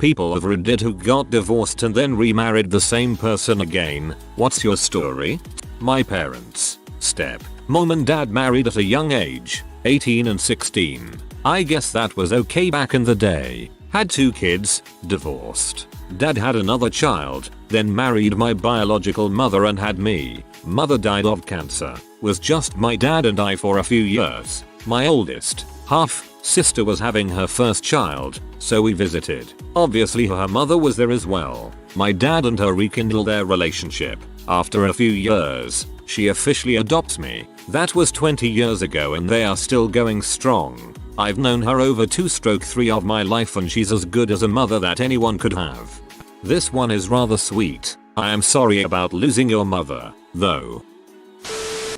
people have read it who got divorced and then remarried the same person again. What's your story? My parents. Step. Mom and dad married at a young age, 18 and 16. I guess that was okay back in the day. Had 2 kids, divorced. Dad had another child, then married my biological mother and had me. Mother died of cancer. Was just my dad and I for a few years. My oldest, half, sister was having her first child, so we visited. Obviously her mother was there as well. My dad and her rekindled their relationship. After a few years, she officially adopts me. That was 20 years ago and they are still going strong. I've known her over 2/3 of my life and she's as good as a mother that anyone could have. This one is rather sweet. I am sorry about losing your mother, though.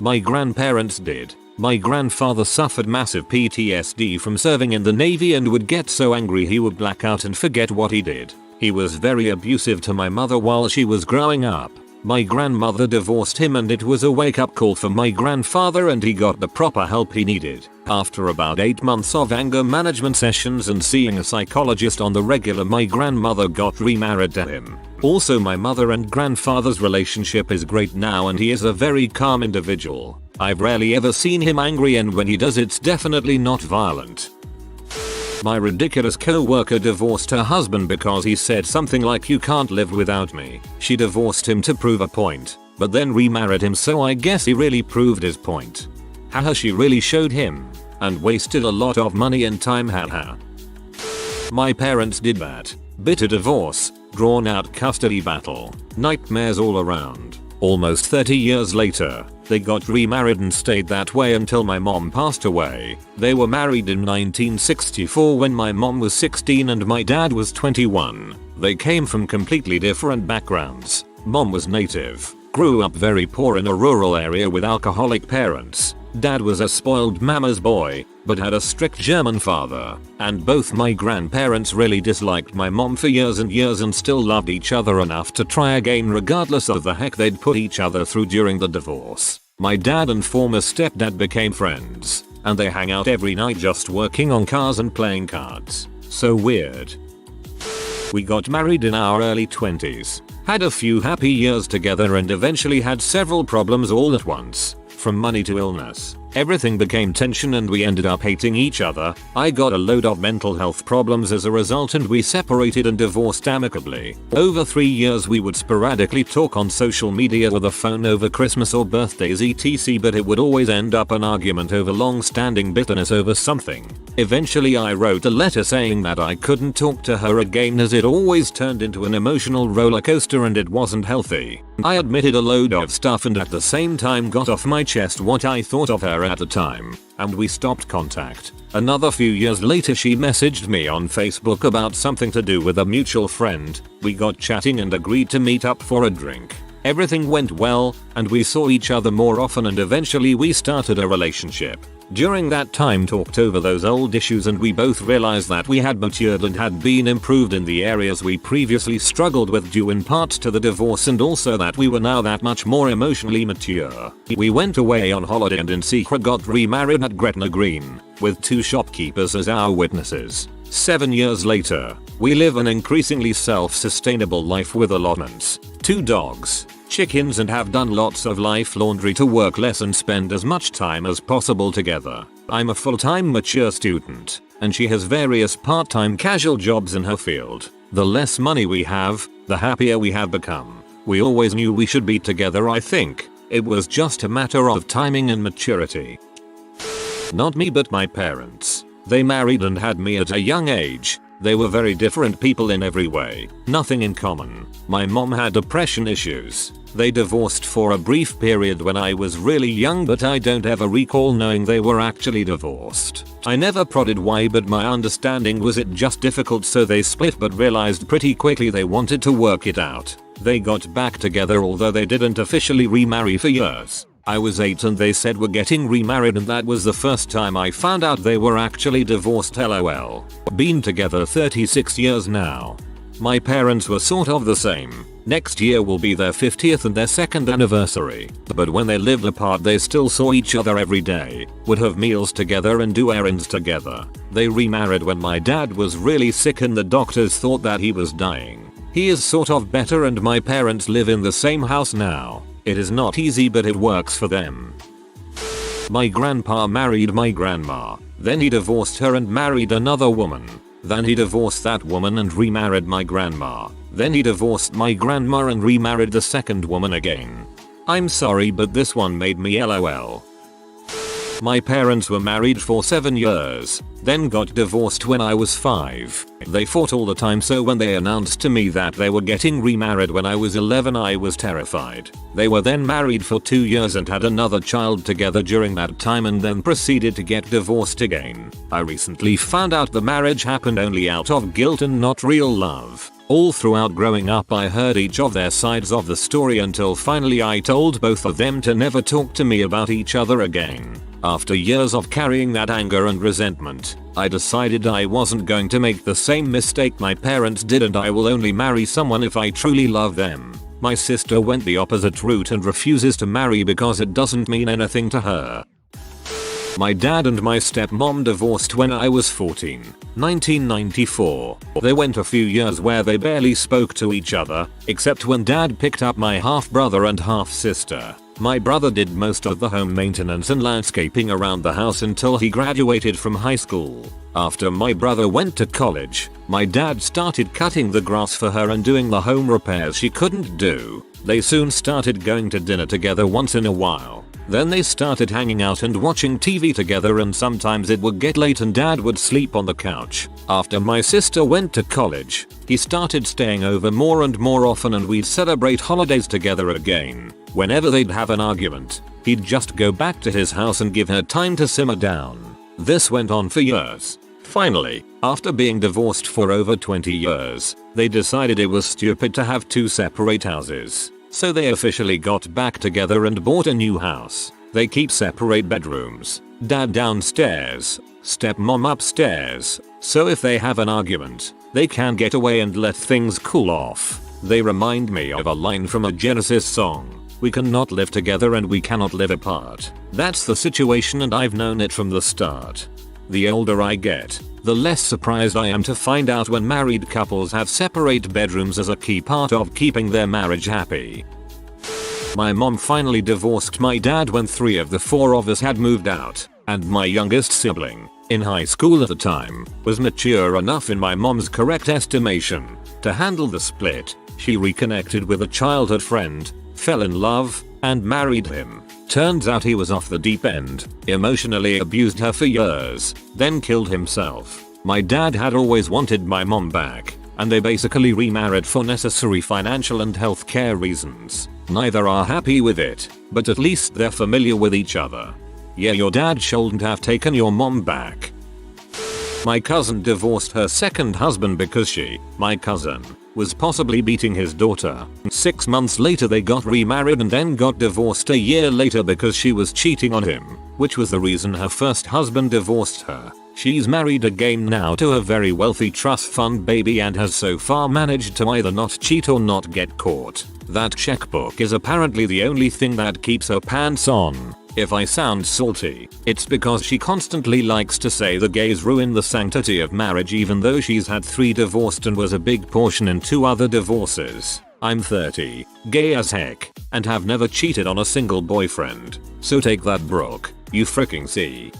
My grandparents did. My grandfather suffered massive PTSD from serving in the Navy and would get so angry he would black out and forget what he did. He was very abusive to my mother while she was growing up. My grandmother divorced him and it was a wake-up call for my grandfather and he got the proper help he needed. After about 8 months of anger management sessions and seeing a psychologist on the regular, my grandmother got remarried to him. Also my mother and grandfather's relationship is great now and he is a very calm individual. I've rarely ever seen him angry and when he does it's definitely not violent. My ridiculous co-worker divorced her husband because he said something like "you can't live without me." She divorced him to prove a point, but then remarried him, so I guess he really proved his point. Haha, she really showed him. And wasted a lot of money and time, haha. My parents did that. Bitter divorce, drawn out custody battle, nightmares all around. Almost 30 years later, they got remarried and stayed that way until my mom passed away. They were married in 1964 when my mom was 16 and my dad was 21. They came from completely different backgrounds. Mom was native, grew up very poor in a rural area with alcoholic parents. Dad was a spoiled mama's boy, but had a strict German father, and both my grandparents really disliked my mom for years and years and still loved each other enough to try again regardless of the heck they'd put each other through during the divorce. My dad and former stepdad became friends, and they hang out every night just working on cars and playing cards. So weird. We got married in our early 20s, had a few happy years together and eventually had several problems all at once. From money to illness, everything became tension and we ended up hating each other. I got a load of mental health problems as a result and we separated and divorced amicably. Over 3 years we would sporadically talk on social media or the phone over Christmas or birthdays etc, but it would always end up an argument over long-standing bitterness over something. Eventually I wrote a letter saying that I couldn't talk to her again as it always turned into an emotional roller coaster and it wasn't healthy. I admitted a load of stuff and at the same time got off my chest what I thought of her at the time, and we stopped contact. Another few years later she messaged me on Facebook about something to do with a mutual friend. We got chatting and agreed to meet up for a drink. Everything went well, and we saw each other more often and eventually we started a relationship. During that time talked over those old issues and we both realized that we had matured and had been improved in the areas we previously struggled with due in part to the divorce and also that we were now that much more emotionally mature. We went away on holiday and in secret got remarried at Gretna Green, with 2 shopkeepers as our witnesses. 7 years later, we live an increasingly self-sustainable life with allotments, 2 dogs, chickens and have done lots of life laundry to work less and spend as much time as possible together. I'm a full-time mature student, and she has various part-time casual jobs in her field. The less money we have, the happier we have become. We always knew we should be together, I think. It was just a matter of timing and maturity. Not me but my parents. They married and had me at a young age. They were very different people in every way. Nothing in common. My mom had depression issues. They divorced for a brief period when I was really young, but I don't ever recall knowing they were actually divorced. I never prodded why, but my understanding was it just difficult, so they split, but realized pretty quickly they wanted to work it out. They got back together although they didn't officially remarry for years. I was 8 and they said we're getting remarried and that was the first time I found out they were actually divorced, lol. Been together 36 years now. My parents were sort of the same. Next year will be their 50th and their 2nd anniversary. But when they lived apart they still saw each other every day, would have meals together and do errands together. They remarried when my dad was really sick and the doctors thought that he was dying. He is sort of better and my parents live in the same house now. It is not easy but it works for them. My grandpa married my grandma. Then he divorced her and married another woman. Then he divorced that woman and remarried my grandma. Then he divorced my grandma and remarried the second woman again. I'm sorry but this one made me LOL. My parents were married for 7 years, then got divorced when I was 5. They fought all the time, so when they announced to me that they were getting remarried when I was 11 I was terrified. They were then married for 2 years and had another child together during that time and then proceeded to get divorced again. I recently found out the marriage happened only out of guilt and not real love. All throughout growing up I heard each of their sides of the story until finally I told both of them to never talk to me about each other again. After years of carrying that anger and resentment, I decided I wasn't going to make the same mistake my parents did and I will only marry someone if I truly love them. My sister went the opposite route and refuses to marry because it doesn't mean anything to her. My dad and my stepmom divorced when I was 14, 1994. They went a few years where they barely spoke to each other, except when dad picked up my half brother and half sister. My brother did most of the home maintenance and landscaping around the house until he graduated from high school. After my brother went to college, my dad started cutting the grass for her and doing the home repairs she couldn't do. They soon started going to dinner together once in a while. Then they started hanging out and watching TV together, and sometimes it would get late and dad would sleep on the couch. After my sister went to college, he started staying over more and more often and we'd celebrate holidays together again. Whenever they'd have an argument, he'd just go back to his house and give her time to simmer down. This went on for years. Finally, after being divorced for over 20 years, they decided it was stupid to have 2 separate houses. So they officially got back together and bought a new house. They keep separate bedrooms. Dad downstairs, stepmom upstairs. So if they have an argument, they can get away and let things cool off. They remind me of a line from a Genesis song. We cannot live together and we cannot live apart. That's the situation and I've known it from the start. The older I get, the less surprised I am to find out when married couples have separate bedrooms as a key part of keeping their marriage happy. My mom finally divorced my dad when 3 of the 4 of us had moved out, and my youngest sibling, in high school at the time, was mature enough in my mom's correct estimation to handle the split. She reconnected with a childhood friend, fell in love, and married him. Turns out he was off the deep end, emotionally abused her for years, then killed himself. My dad had always wanted my mom back, and they basically remarried for necessary financial and healthcare reasons. Neither are happy with it, but at least they're familiar with each other. Yeah, your dad shouldn't have taken your mom back. My cousin divorced her second husband because she, my cousin, was possibly beating his daughter. 6 months later they got remarried and then got divorced a year later because she was cheating on him, which was the reason her first husband divorced her. She's married again now to a very wealthy trust fund baby and has so far managed to either not cheat or not get caught. That checkbook is apparently the only thing that keeps her pants on. If I sound salty, it's because she constantly likes to say the gays ruin the sanctity of marriage even though she's had 3 divorced and was a big portion in 2 other divorces. I'm 30, gay as heck, and have never cheated on a single boyfriend. So take that, Brooke, you freaking see.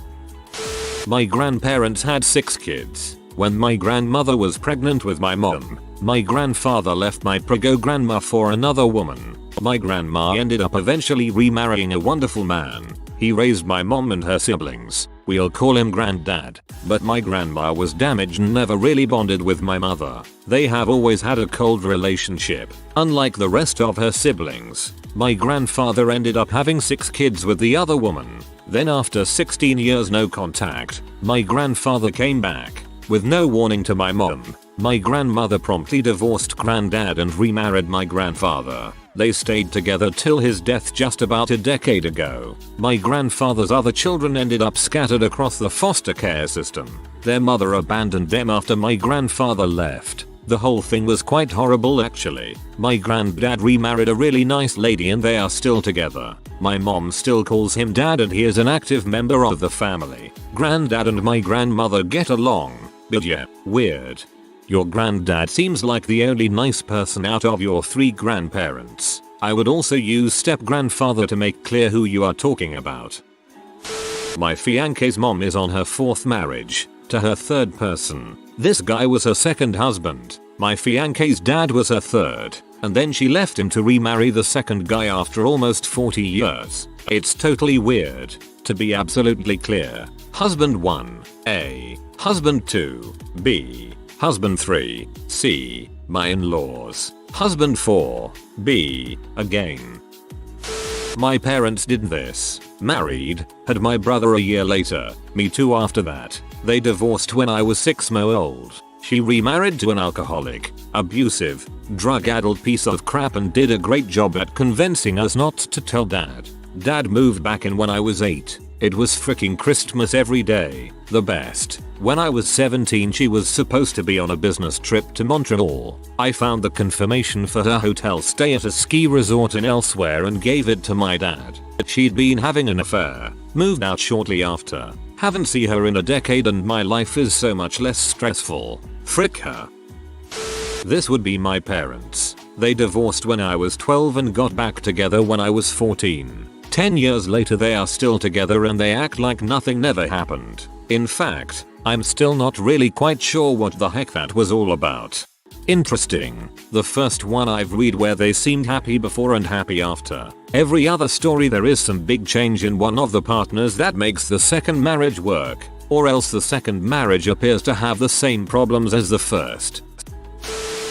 My grandparents had 6 kids. When my grandmother was pregnant with my mom, my grandfather left my prego-grandma for another woman. My grandma ended up eventually remarrying a wonderful man. He raised my mom and her siblings. We'll call him Granddad. But my grandma was damaged and never really bonded with my mother. They have always had a cold relationship, unlike the rest of her siblings. My grandfather ended up having 6 kids with the other woman. Then after 16 years no contact, my grandfather came back. With no warning to my mom, my grandmother promptly divorced Granddad and remarried my grandfather. They stayed together till his death just about a decade ago. My grandfather's other children ended up scattered across the foster care system. Their mother abandoned them after my grandfather left. The whole thing was quite horrible actually. My granddad remarried a really nice lady and they are still together. My mom still calls him dad and he is an active member of the family. Granddad and my grandmother get along. But yeah, weird. Your granddad seems like the only nice person out of your 3 grandparents. I would also use step-grandfather to make clear who you are talking about. My fiance's mom is on her 4th marriage, to her 3rd person. This guy was her 2nd husband. My fiance's dad was her 3rd, and then she left him to remarry the 2nd guy after almost 40 years. It's totally weird. To be absolutely clear, husband 1, A, husband 2, B, husband 3, C, my in-laws, husband 4, B, again. My parents did this. Married, had my brother a year later, me too after that. They divorced when I was 6 months old. She remarried to an alcoholic, abusive, drug-addled piece of crap and did a great job at convincing us not to tell dad. Dad moved back in when I was 8. It was freaking Christmas every day. The best. When I was 17 she was supposed to be on a business trip to Montreal. I found the confirmation for her hotel stay at a ski resort in elsewhere and gave it to my dad. She'd been having an affair. Moved out shortly after. Haven't seen her in a decade and my life is so much less stressful. Frick her. This would be my parents. They divorced when I was 12 and got back together when I was 14. 10 years later they are still together and they act like nothing never happened. In fact, I'm still not really quite sure what the heck that was all about. Interesting. The first one I've read where they seemed happy before and happy after. Every other story there is some big change in one of the partners that makes the second marriage work, or else the second marriage appears to have the same problems as the first.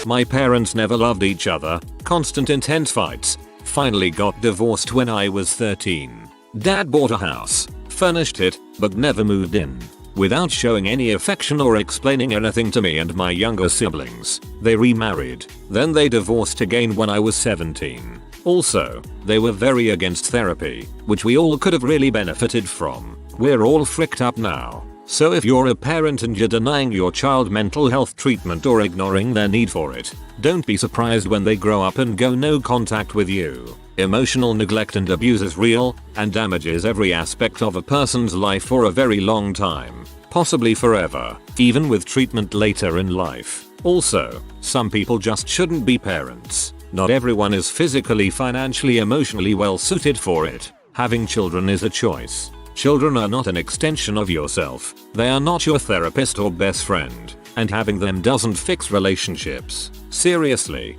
My parents never loved each other, constant intense fights. Finally got divorced when I was 13. Dad bought a house, furnished it, but never moved in. Without showing any affection or explaining anything to me and my younger siblings. They remarried. Then they divorced again when I was 17. Also, they were very against therapy, which we all could have really benefited from. We're all fricked up now. So if you're a parent and you're denying your child mental health treatment or ignoring their need for it, don't be surprised when they grow up and go no contact with you. Emotional neglect and abuse is real and damages every aspect of a person's life for a very long time, possibly forever, even with treatment later in life. Also, some people just shouldn't be parents. Not everyone is physically, financially, emotionally well suited for it. Having children is a choice. Children are not an extension of yourself. They are not your therapist or best friend, and having them doesn't fix relationships. Seriously.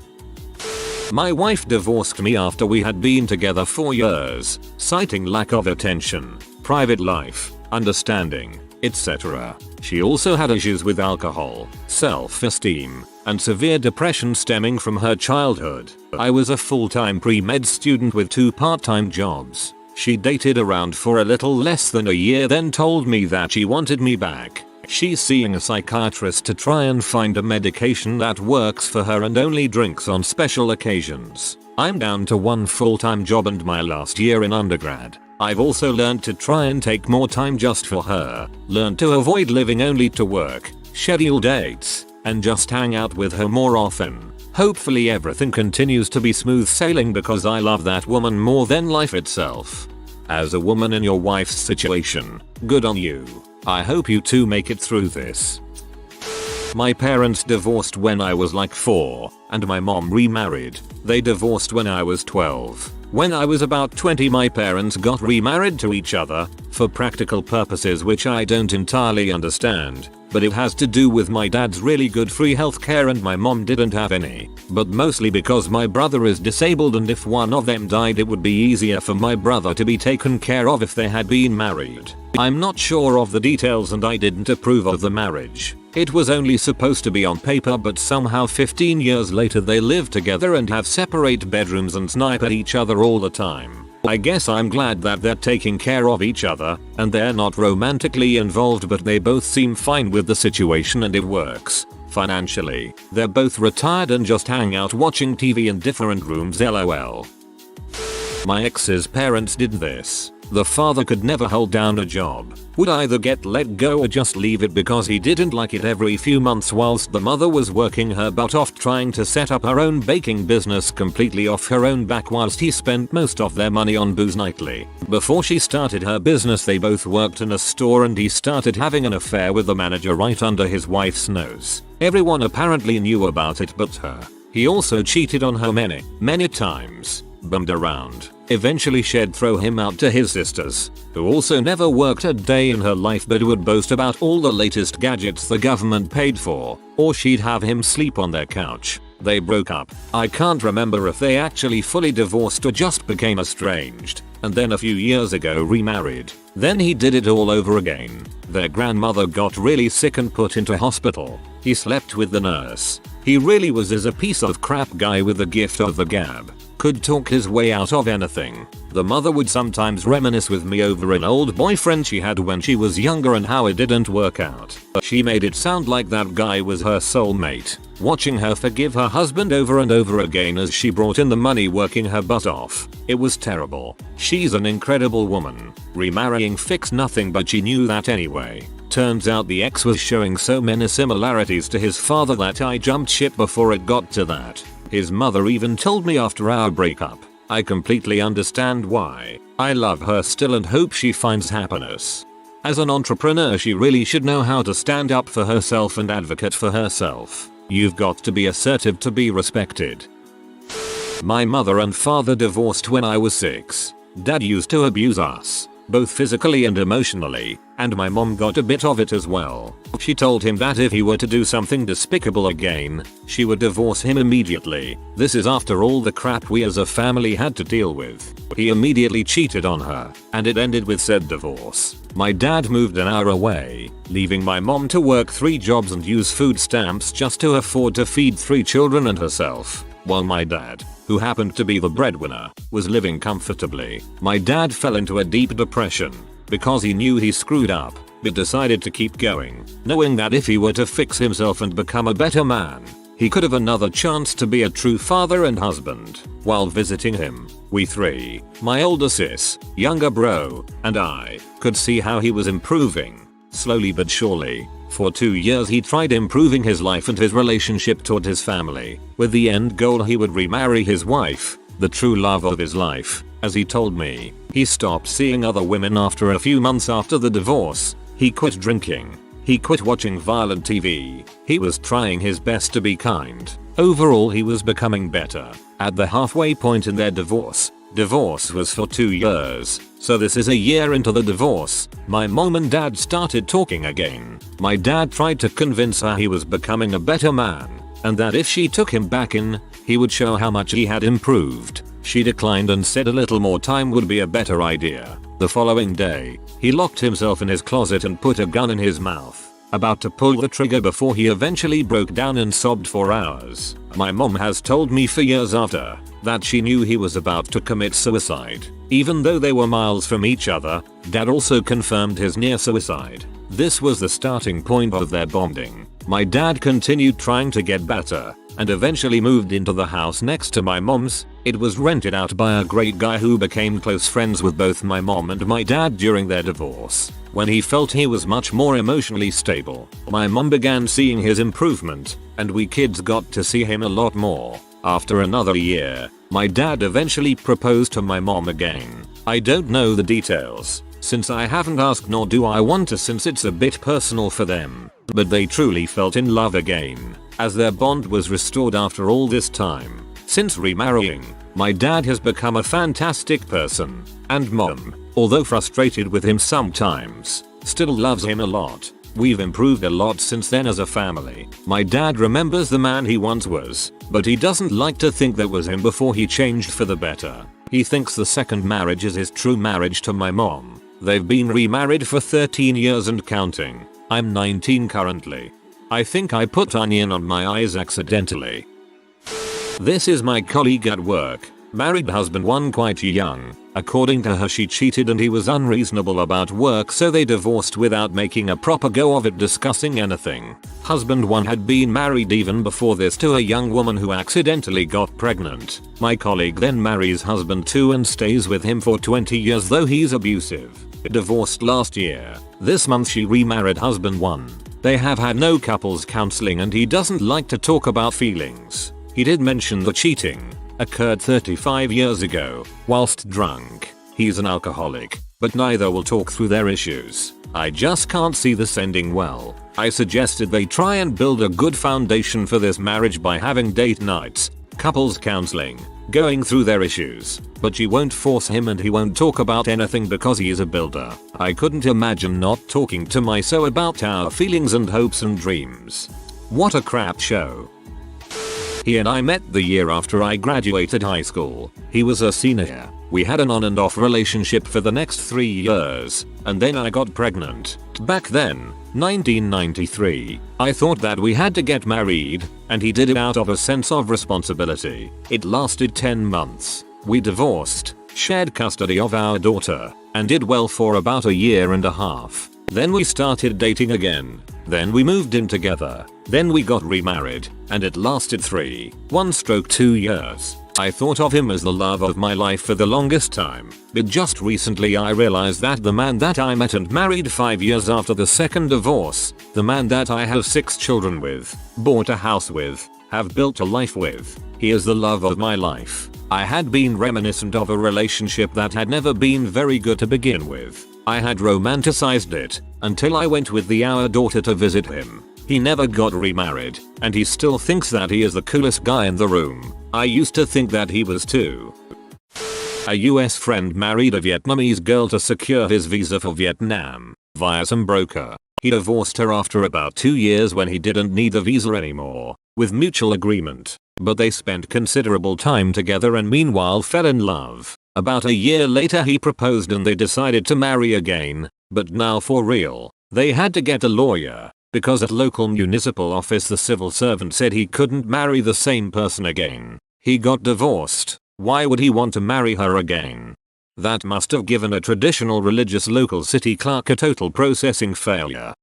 My wife divorced me after we had been together 4 years, citing lack of attention, private life, understanding, etc. She also had issues with alcohol, self-esteem, and severe depression stemming from her childhood. I was a full-time pre-med student with 2 part-time jobs. She dated around for a little less than a year, then told me that she wanted me back. She's seeing a psychiatrist to try and find a medication that works for her and only drinks on special occasions. I'm down to 1 full-time job and my last year in undergrad. I've also learned to try and take more time just for her, learned to avoid living only to work, schedule dates, and just hang out with her more often. Hopefully everything continues to be smooth sailing because I love that woman more than life itself. As a woman in your wife's situation, good on you. I hope you two make it through this. My parents divorced when I was like 4, and my mom remarried. They divorced when I was 12. When I was about 20 my parents got remarried to each other, for practical purposes which I don't entirely understand, but it has to do with my dad's really good free healthcare and my mom didn't have any, but mostly because my brother is disabled and if one of them died it would be easier for my brother to be taken care of if they had been married. I'm not sure of the details and I didn't approve of the marriage. It was only supposed to be on paper but somehow 15 years later they live together and have separate bedrooms and snipe at each other all the time. I guess I'm glad that they're taking care of each other and they're not romantically involved but they both seem fine with the situation and it works. Financially, they're both retired and just hang out watching TV in different rooms lol. My ex's parents did this. The father could never hold down a job, would either get let go or just leave it because he didn't like it every few months, whilst the mother was working her butt off trying to set up her own baking business completely off her own back, whilst he spent most of their money on booze nightly. Before she started her business they both worked in a store and he started having an affair with the manager right under his wife's nose. Everyone apparently knew about it but her. He also cheated on her many times, bummed around, eventually she'd throw him out to his sisters, who also never worked a day in her life but would boast about all the latest gadgets the government paid for, or she'd have him sleep on their couch. They broke up. I can't remember if they actually fully divorced or just became estranged, and then a few years ago remarried. Then he did it all over again. Their grandmother got really sick and put into hospital. He slept with the nurse. He really was a piece of crap guy with the gift of the gab. Could talk his way out of anything. The mother would sometimes reminisce with me over an old boyfriend she had when she was younger and how it didn't work out. She made it sound like that guy was her soulmate. Watching her forgive her husband over and over again as she brought in the money working her butt off. It was terrible. She's an incredible woman. Remarrying fixed nothing but she knew that anyway. Turns out the ex was showing so many similarities to his father that I jumped ship before it got to that. His mother even told me after our breakup. I completely understand why. I love her still and hope she finds happiness. As an entrepreneur she really should know how to stand up for herself and advocate for herself. You've got to be assertive to be respected. My mother and father divorced when I was 6. Dad used to abuse us, both physically and emotionally, and my mom got a bit of it as well. She told him that if he were to do something despicable again, she would divorce him immediately. This is after all the crap we as a family had to deal with. He immediately cheated on her, and it ended with said divorce. My dad moved an hour away, leaving my mom to work 3 jobs and use food stamps just to afford to feed 3 children and herself, while my dad, who happened to be the breadwinner, was living comfortably. My dad fell into a deep depression because he knew he screwed up, but decided to keep going, knowing that if he were to fix himself and become a better man, he could have another chance to be a true father and husband. While visiting him, we 3, my older sis, younger bro, and I, could see how he was improving, slowly but surely. For 2 years he tried improving his life and his relationship toward his family, with the end goal he would remarry his wife, the true love of his life. As he told me, he stopped seeing other women after a few months after the divorce. He quit drinking. He quit watching violent TV. He was trying his best to be kind. Overall he was becoming better. At the halfway point in their divorce was for 2 years, so this is a year into the divorce, my mom and dad started talking again. My dad tried to convince her he was becoming a better man, and that if she took him back in, he would show how much he had improved. She declined and said a little more time would be a better idea. The following day, he locked himself in his closet and put a gun in his mouth, about to pull the trigger before he eventually broke down and sobbed for hours. My mom has told me for years after that she knew he was about to commit suicide. Even though they were miles from each other, dad also confirmed his near suicide. This was the starting point of their bonding. My dad continued trying to get better, and eventually moved into the house next to my mom's. It was rented out by a great guy who became close friends with both my mom and my dad during their divorce. When he felt he was much more emotionally stable, my mom began seeing his improvement, and we kids got to see him a lot more. After another year, my dad eventually proposed to my mom again. I don't know the details, since I haven't asked, nor do I want to since it's a bit personal for them, but they truly felt in love again, as their bond was restored after all this time. Since remarrying, my dad has become a fantastic person, and mom, although frustrated with him sometimes, still loves him a lot. We've improved a lot since then as a family. My dad remembers the man he once was, but he doesn't like to think that was him before he changed for the better. He thinks the second marriage is his true marriage to my mom. They've been remarried for 13 years and counting. I'm 19 currently. I think I put onion on my eyes accidentally. This is my colleague at work. Married husband 1 quite young. According to her, she cheated and he was unreasonable about work, so they divorced without making a proper go of it discussing anything. Husband 1 had been married even before this to a young woman who accidentally got pregnant. My colleague then marries husband 2 and stays with him for 20 years though he's abusive. Divorced last year. This month she remarried husband 1. They have had no couples counseling and he doesn't like to talk about feelings. He did mention the cheating occurred 35 years ago, whilst drunk. He's an alcoholic, but neither will talk through their issues. I just can't see this ending well. I suggested they try and build a good foundation for this marriage by having date nights, couples counseling, going through their issues, but she won't force him and he won't talk about anything because he is a builder. I couldn't imagine not talking to my so about our feelings and hopes and dreams. What a crap show. He and I met the year after I graduated high school. He was a senior. We had an on and off relationship for the next 3 years, and then I got pregnant. Back then, 1993, I thought that we had to get married, and he did it out of a sense of responsibility. It lasted 10 months. We divorced, shared custody of our daughter, and did well for about a year and a half. Then we started dating again. Then we moved in together. Then we got remarried, and it lasted 2 years. I thought of him as the love of my life for the longest time, but just recently I realized that the man that I met and married 5 years after the second divorce, the man that I have 6 children with, bought a house with, have built a life with, he is the love of my life. I had been reminiscent of a relationship that had never been very good to begin with. I had romanticized it until I went with our daughter to visit him. He never got remarried, and he still thinks that he is the coolest guy in the room. I used to think that he was too. A US friend married a Vietnamese girl to secure his visa for Vietnam via some broker. He divorced her after about 2 years when he didn't need the visa anymore, with mutual agreement. But they spent considerable time together and meanwhile fell in love. About a year later he proposed and they decided to marry again, but now for real. They had to get a lawyer, because at local municipal office the civil servant said he couldn't marry the same person again. He got divorced. Why would he want to marry her again? That must have given a traditional religious local city clerk a total processing failure.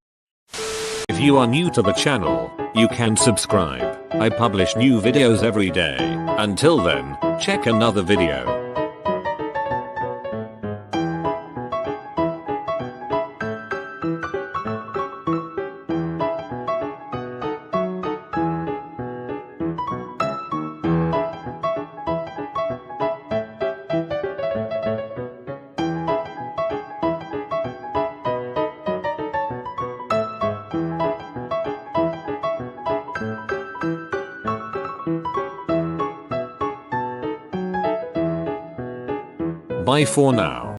If you are new to the channel, you can subscribe. I publish new videos every day. Until then, check another video. Bye for now.